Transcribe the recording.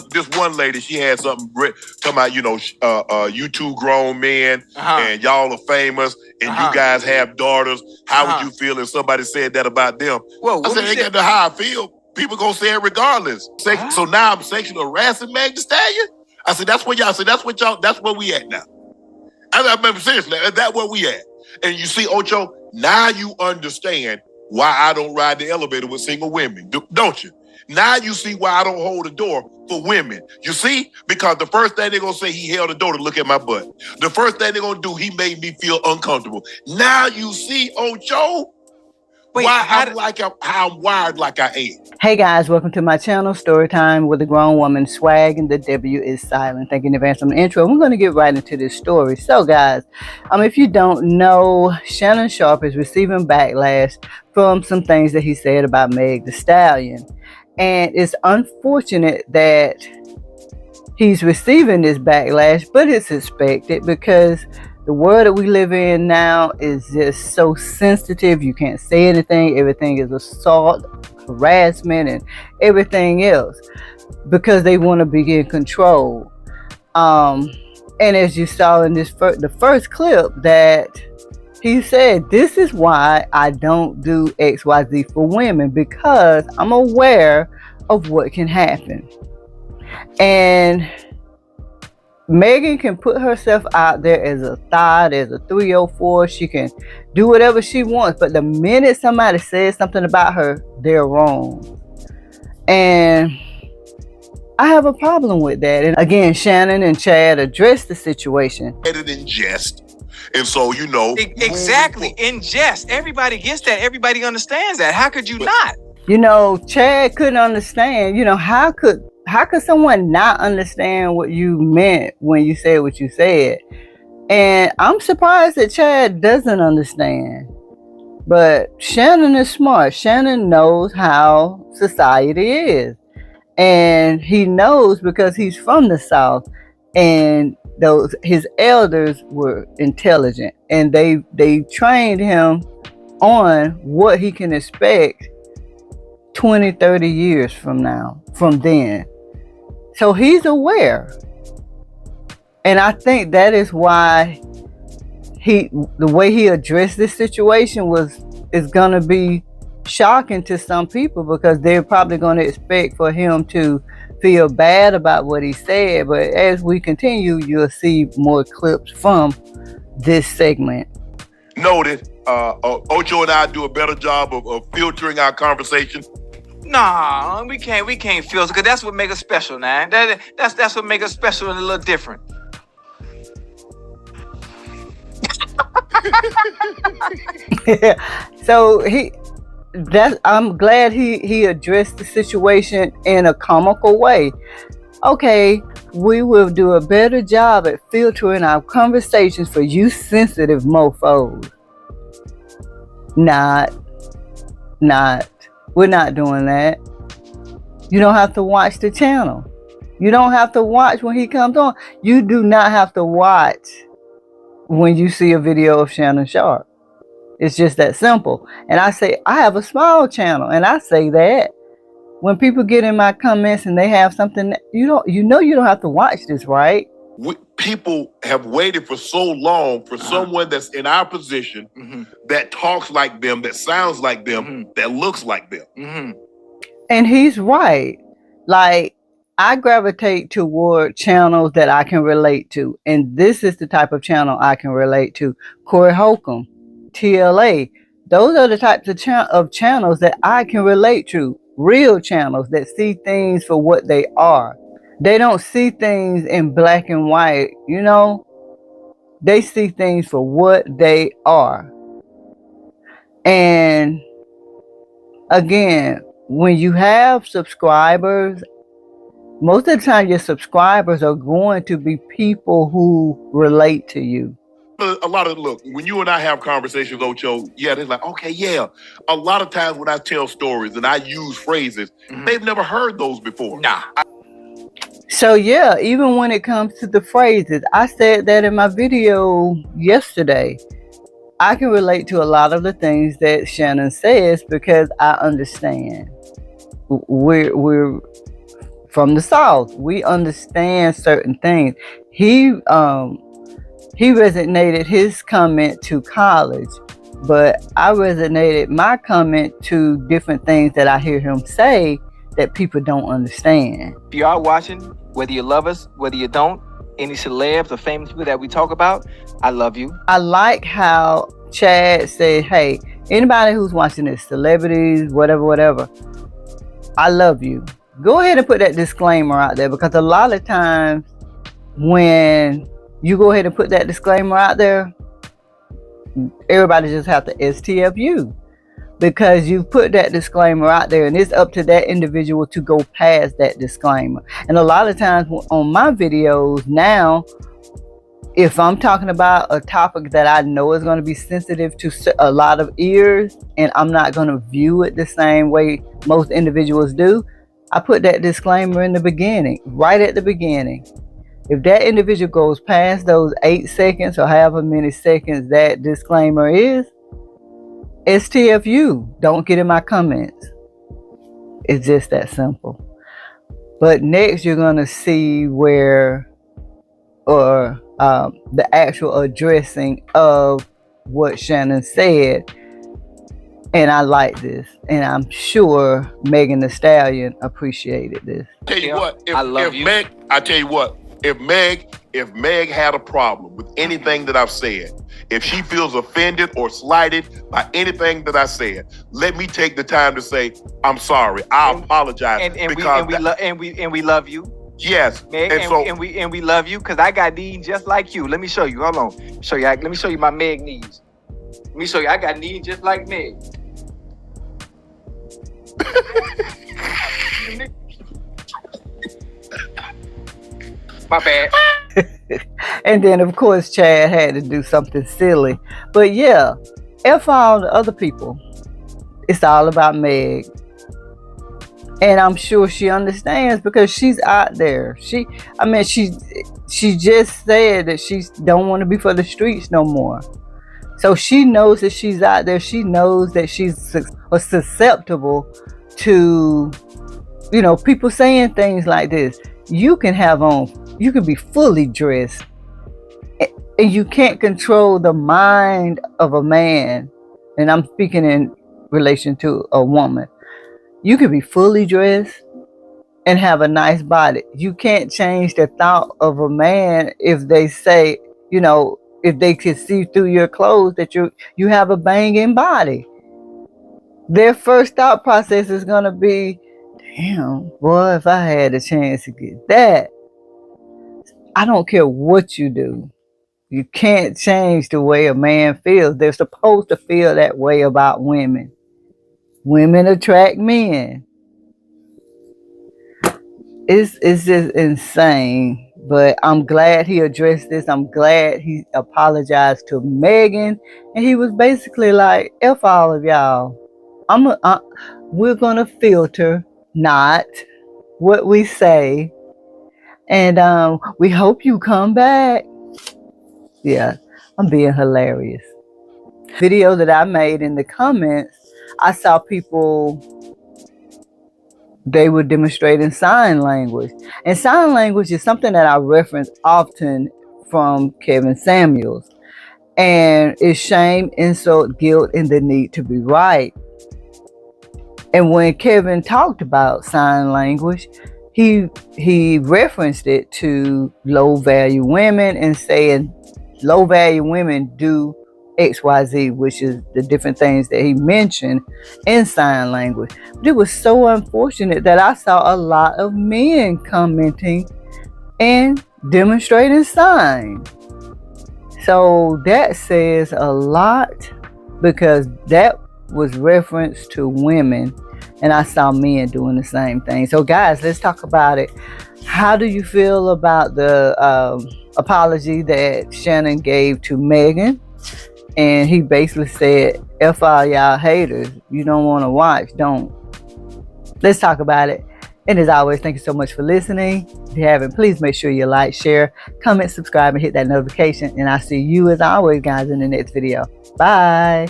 this one lady, she had something talking about, you two grown men and y'all are famous and you guys have daughters. How would you feel if somebody said that about them? Well, I said, ain't got to how I feel. People gonna say it regardless. So now I'm sexually harassing Megan Thee Stallion? I said, that's what we at now. I remember seriously, that's where we at. And you see, Ocho, now you understand why I don't ride the elevator with single women, don't you? Now you see why I don't hold the door for women. You see? Because the first thing they're going to say, he held the door to look at my butt. The first thing they're going to do, he made me feel uncomfortable. Now you see, Ocho, why I'm wired like I am. Hey guys, welcome to my channel, Storytime with a Grown Woman. Swag and the W is silent. Thank you in advance on the intro. We're going to get right into this story. So guys, if you don't know, Shannon Sharpe is receiving backlash from some things that he said about Megan Thee Stallion. And it's unfortunate that he's receiving this backlash, but it's expected because the world that we live in now is just so sensitive. You can't say anything. Everything is assault, harassment, and everything else because they want to be in control. And as you saw in this the first clip, that he said, this is why I don't do XYZ for women, because I'm aware of what can happen. And Megan can put herself out there as a thought, as a 304. She can do whatever she wants. But the minute somebody says something about her, they're wrong. And I have a problem with that. And again, Shannon and Chad addressed the situation. It in jest. And so, exactly, in jest. Everybody gets that. Everybody understands that. How could you not? Chad couldn't understand. How could someone not understand what you meant when you said what you said? And I'm surprised that Chad doesn't understand. But Shannon is smart. Shannon knows how society is. And he knows because he's from the South. And his elders were intelligent. And they trained him on what he can expect 20, 30 years from then. So he's aware. And I think that is why the way he addressed this situation is going to be shocking to some people, because they're probably going to expect for him to feel bad about what he said. But as we continue, you'll see more clips from this segment. Noted. Ocho and I do a better job of filtering our conversation. Nah, we can't filter, because that's what makes us special, man. That's what makes us special and a little different. So I'm glad he addressed the situation in a comical way. Okay, we will do a better job at filtering our conversations for you sensitive mofos. Not. We're not doing that. You don't have to watch the channel. You don't have to watch when he comes on. You do not have to watch when you see a video of Shannon Sharpe. It's just that simple. And I say, I have a small channel, and I say that when people get in my comments and they have something, you don't have to watch this, right? People have waited for so long for someone that's in our position, that talks like them, that sounds like them, that looks like them. And he's right. Like, I gravitate toward channels that I can relate to. And this is the type of channel I can relate to. Corey Holcomb, TLA. Those are the types of channels that I can relate to. Real channels that see things for what they are. They don't see things in black and white, They see things for what they are. And again, when you have subscribers, most of the time your subscribers are going to be people who relate to you. Look, when you and I have conversations, Ocho, they're like, okay, yeah. A lot of times when I tell stories and I use phrases, they've never heard those before. Nah. So yeah, even when it comes to the phrases, I said that in my video yesterday. I can relate to a lot of the things that Shannon says because I understand. We're from the South. We understand certain things. He resonated his comment to college, but I resonated my comment to different things that I hear him say that people don't understand. If you are watching, whether you love us, whether you don't, any celebs or famous people that we talk about, I love you. I like how Chad said, hey, anybody who's watching this, celebrities, whatever, I love you. Go ahead and put that disclaimer out there, because a lot of times when you go ahead and put that disclaimer out there, everybody just have to STF you, because you put that disclaimer out there and it's up to that individual to go past that disclaimer. And a lot of times on my videos now, if I'm talking about a topic that I know is going to be sensitive to a lot of ears, and I'm not going to view it the same way most individuals do, I put that disclaimer in the beginning, right at the beginning. If that individual goes past those 8 seconds or however many seconds that disclaimer is, STFU, don't get in my comments. It's just that simple. But next you're going to see where, or the actual addressing of what Shannon said. And I like this. And I'm sure Megan Thee Stallion appreciated this. Tell you what, if Meg had a problem with anything that I've said, if she feels offended or slighted by anything that I said, let me take the time to say, I'm sorry. I apologize. And we love you. Yes. Meg, and we love you, because I got knees just like you. Let me show you. Hold on. Let me show you my Meg knees. Let me show you. I got knees just like Meg. My bad. And then of course Chad had to do something silly. But yeah, F all the other people. It's all about Meg. And I'm sure she understands, because she's out there. She just said that she don't want to be for the streets no more. So she knows that she's out there. She knows that she's susceptible to, people saying things like this. You can be fully dressed, and you can't control the mind of a man. And I'm speaking in relation to a woman. You can be fully dressed and have a nice body. You can't change the thought of a man if they say, if they can see through your clothes that you have a banging body. Their first thought process is going to be, damn, boy, if I had a chance to get that. I don't care what you do. You can't change the way a man feels. They're supposed to feel that way about women. Women attract men. It's just insane. But I'm glad he addressed this. I'm glad he apologized to Megan. And he was basically like, F all of y'all. We're going to filter not what we say. And we hope you come back. Yeah, I'm being hilarious. Video that I made in the comments, I saw people, they were demonstrating sign language. And sign language is something that I reference often from Kevin Samuels. And it's shame, insult, guilt, and the need to be right. And when Kevin talked about sign language, he referenced it to low-value women and saying low-value women do XYZ, which is the different things that he mentioned in sign language. But it was so unfortunate that I saw a lot of men commenting and demonstrating sign. So that says a lot, because that was reference to women, and I saw men doing the same thing. So guys, let's talk about it. How do you feel about the apology that Shannon gave to Megan? And he basically said, F all y'all haters. You don't want to watch, don't. Let's talk about it. And as always, thank you so much for listening. If you haven't, please make sure you like, share, comment, subscribe, and hit that notification. And I'll see you as always, guys, in the next video. Bye.